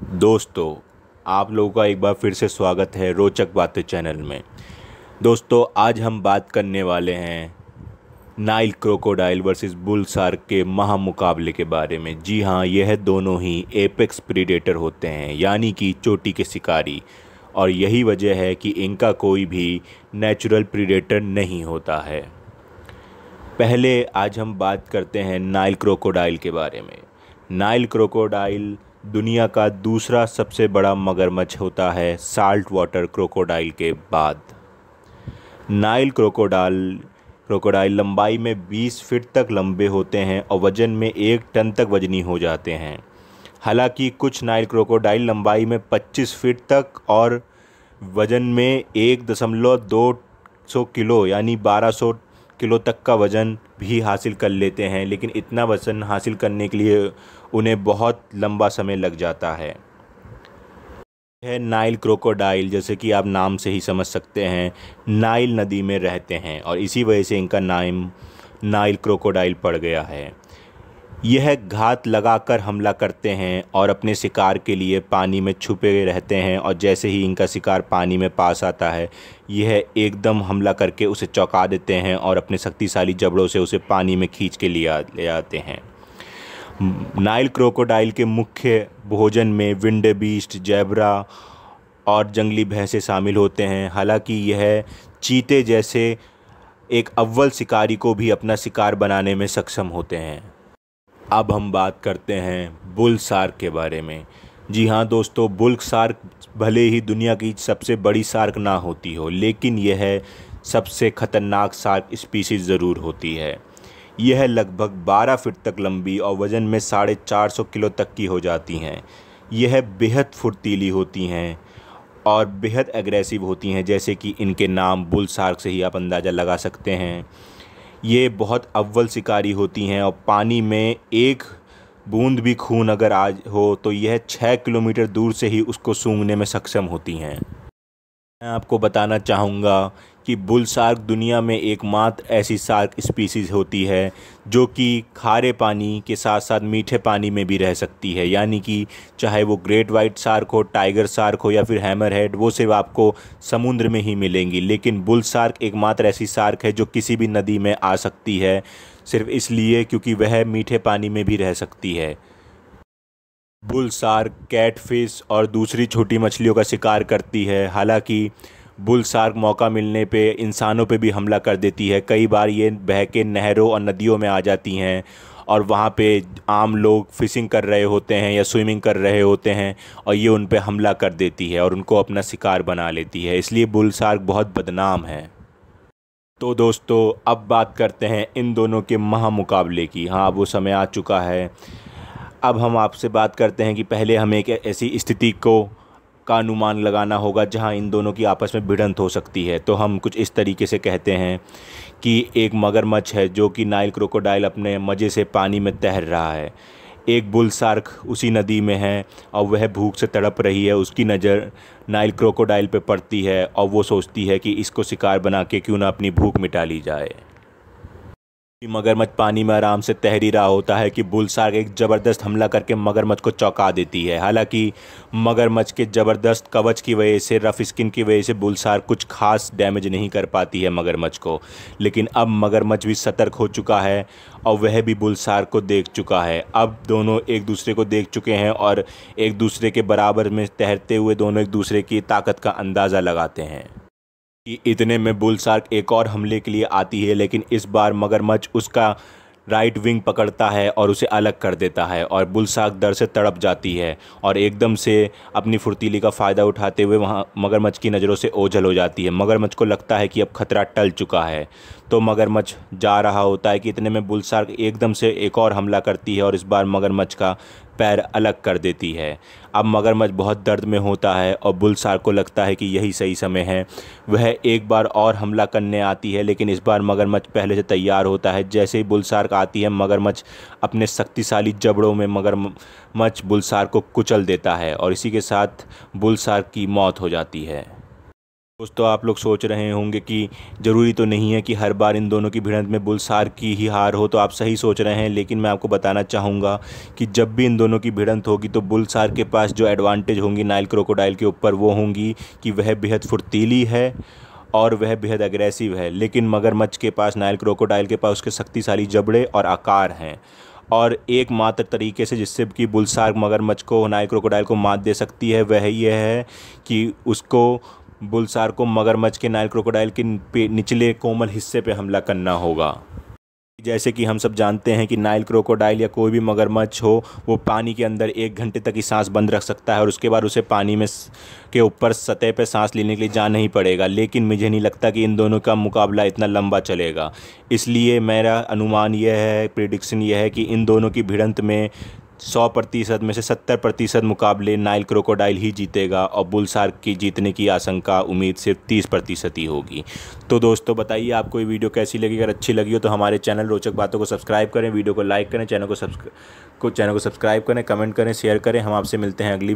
दोस्तों, आप लोगों का एक बार फिर से स्वागत है रोचक बातें चैनल में। दोस्तों, आज हम बात करने वाले हैं Nile crocodile versus bull shark के महामुकाबले के बारे में। जी हाँ, यह दोनों ही एपेक्स प्रीडेटर होते हैं, यानी कि चोटी के शिकारी। और यही वजह है कि इनका कोई भी नेचुरल प्रीडेटर नहीं होता है। पहले आज हम बात करते हैं नाइल क्रोकोडाइल के बारे में। नाइल क्रोकोडाइल दुनिया का दूसरा सबसे बड़ा मगरमच्छ होता है साल्ट वाटर क्रोकोडाइल के बाद। नाइल क्रोकोडाइल लंबाई में 20 फीट तक लंबे होते हैं और वज़न में 1 टन तक वजनी हो जाते हैं। हालांकि कुछ नाइल क्रोकोडाइल लंबाई में 25 फीट तक और वज़न में 1.2 किलो यानी 1200 किलो तक का वज़न भी हासिल कर लेते हैं, लेकिन इतना वज़न हासिल करने के लिए उन्हें बहुत लंबा समय लग जाता है। यह नाइल क्रोकोडाइल, जैसे कि आप नाम से ही समझ सकते हैं, नाइल नदी में रहते हैं और इसी वजह से इनका नाम नाइल क्रोकोडाइल पड़ गया है। यह घात लगाकर हमला करते हैं और अपने शिकार के लिए पानी में छुपे रहते हैं, और जैसे ही इनका शिकार पानी में पास आता है, यह एकदम हमला करके उसे चौंका देते हैं और अपने शक्तिशाली जबड़ों से उसे पानी में खींच के ले आते हैं। नाइल क्रोकोडाइल के मुख्य भोजन में विल्डेबीस्ट, ज़ेब्रा और जंगली भैंसे शामिल होते हैं। हालांकि यह चीते जैसे एक अव्वल शिकारी को भी अपना शिकार बनाने में सक्षम होते हैं। अब हम बात करते हैं बुल शार्क के बारे में। जी हाँ दोस्तों, बुल शार्क भले ही दुनिया की सबसे बड़ी शार्क ना होती हो, लेकिन यह सबसे ख़तरनाक शार्क स्पीशीज़ ज़रूर होती है। यह लगभग 12 फीट तक लंबी और वज़न में 450 किलो तक की हो जाती हैं। यह बेहद फुर्तीली होती हैं और बेहद एग्रेसिव होती हैं, जैसे कि इनके नाम बुल शार्क से ही आप अंदाज़ा लगा सकते हैं। ये बहुत अव्वल शिकारी होती हैं और पानी में एक बूंद भी खून अगर आ हो तो यह 6 किलोमीटर दूर से ही उसको सूंघने में सक्षम होती हैं। मैं आपको बताना चाहूँगा कि बुल शार्क दुनिया में एकमात्र ऐसी शार्क स्पीसीज़ होती है जो कि खारे पानी के साथ साथ मीठे पानी में भी रह सकती है। यानी कि चाहे वो ग्रेट वाइट शार्क हो, टाइगर शार्क हो या फिर हैमरहेड, वो सिर्फ आपको समुद्र में ही मिलेंगी। लेकिन बुल शार्क एकमात्र ऐसी शार्क है जो किसी भी नदी में आ सकती है, सिर्फ इसलिए क्योंकि वह मीठे पानी में भी रह सकती है। बुल शार्क कैटफिश और दूसरी छोटी मछलियों का शिकार करती है। हालांकि बुल शार्क मौका मिलने पे इंसानों पे भी हमला कर देती है। कई बार ये बह के नहरों और नदियों में आ जाती हैं और वहाँ पे आम लोग फिशिंग कर रहे होते हैं या स्विमिंग कर रहे होते हैं और ये उन पे हमला कर देती है और उनको अपना शिकार बना लेती है। इसलिए बुल शार्क बहुत बदनाम है। तो दोस्तों, अब बात करते हैं इन दोनों के महामुकाबले की। हाँ, वो समय आ चुका है। अब हम आपसे बात करते हैं कि पहले हमें एक ऐसी स्थिति का अनुमान लगाना होगा जहां इन दोनों की आपस में भिड़ंत हो सकती है। तो हम कुछ इस तरीके से कहते हैं कि एक मगरमच्छ है जो कि नाइल क्रोकोडाइल अपने मज़े से पानी में तैर रहा है। एक बुल शार्क उसी नदी में है और वह भूख से तड़प रही है। उसकी नज़र नाइल क्रोकोडाइल पे पड़ती है और वो सोचती है कि इसको शिकार बना के क्यों ना अपनी भूख मिटा ली जाए। मगरमच्छ पानी में आराम से तैर ही रहा होता है कि बुल शार्क एक ज़बरदस्त हमला करके मगरमच्छ को चौंका देती है। हालांकि मगरमच्छ के ज़बरदस्त कवच की वजह से, रफ स्किन की वजह से बुल शार्क कुछ खास डैमेज नहीं कर पाती है मगरमच्छ को। लेकिन अब मगरमच्छ भी सतर्क हो चुका है और वह भी बुल शार्क को देख चुका है। अब दोनों एक दूसरे को देख चुके हैं और एक दूसरे के बराबर में तैरते हुए दोनों एक दूसरे की ताकत का अंदाज़ा लगाते हैं। कि इतने में बुल शार्क एक और हमले के लिए आती है, लेकिन इस बार मगरमच्छ उसका राइट विंग पकड़ता है और उसे अलग कर देता है और बुल शार्क डर से तड़प जाती है और एकदम से अपनी फुर्तीली का फ़ायदा उठाते हुए वहाँ मगरमच्छ की नज़रों से ओझल हो जाती है। मगरमच्छ को लगता है कि अब खतरा टल चुका है, तो मगरमच्छ जा रहा होता है कि इतने में बुल शार्क एकदम से एक और हमला करती है और इस बार मगरमच्छ का पैर अलग कर देती है। अब मगरमच्छ बहुत दर्द में होता है और बुल शार्क को लगता है कि यही सही समय है। वह एक बार और हमला करने आती है, लेकिन इस बार मगरमच्छ पहले से तैयार होता है। जैसे ही बुल शार्क आती है, मगरमच्छ अपने शक्तिशाली जबड़ों में मगरमच्छ बुल शार्क को कुचल देता है और इसी के साथ बुल शार्क की मौत हो जाती है। दोस्तों आप लोग सोच रहे होंगे कि ज़रूरी तो नहीं है कि हर बार इन दोनों की भिड़ंत में बुल शार्क की ही हार हो, तो आप सही सोच रहे हैं। लेकिन मैं आपको बताना चाहूँगा कि जब भी इन दोनों की भिड़ंत होगी तो बुल शार्क के पास जो एडवांटेज होंगी नाइल क्रोकोडाइल के ऊपर वो होंगी कि वह बेहद फुर्तीली है और वह बेहद एग्रेसिव है। लेकिन मगरमच्छ के पास, नाइल क्रोकोडाइल के पास उसके शक्तिशाली जबड़े और आकार हैं। और एकमात्र तरीके से जिससे कि बुल शार्क मगरमच्छ को, नाइल क्रोकोडाइल को मात दे सकती है वह यह है कि उसको, बुल शार्क को मगरमच्छ के, नाइल क्रोकोडाइल के निचले कोमल हिस्से पे हमला करना होगा। जैसे कि हम सब जानते हैं कि नाइल क्रोकोडाइल या कोई भी मगरमच्छ हो, वो पानी के अंदर 1 घंटे तक ही सांस बंद रख सकता है और उसके बाद उसे पानी में के ऊपर सतह पे सांस लेने के लिए जाना ही पड़ेगा। लेकिन मुझे नहीं लगता कि इन दोनों का मुकाबला इतना लंबा चलेगा। इसलिए मेरा अनुमान यह है, प्रेडिक्शन यह है कि इन दोनों की भिड़ंत में 100% में से 70% मुकाबले नाइल क्रोकोडाइल ही जीतेगा और बुल शार्क की जीतने की आशंका, उम्मीद सिर्फ 30% ही होगी। तो दोस्तों बताइए आपको ये वीडियो कैसी लगी। अगर अच्छी लगी हो तो हमारे चैनल रोचक बातों को सब्सक्राइब करें, वीडियो को लाइक करें, चैनल को सब्सक्राइब करें, कमेंट करें, शेयर करें। हम आपसे मिलते हैं अगली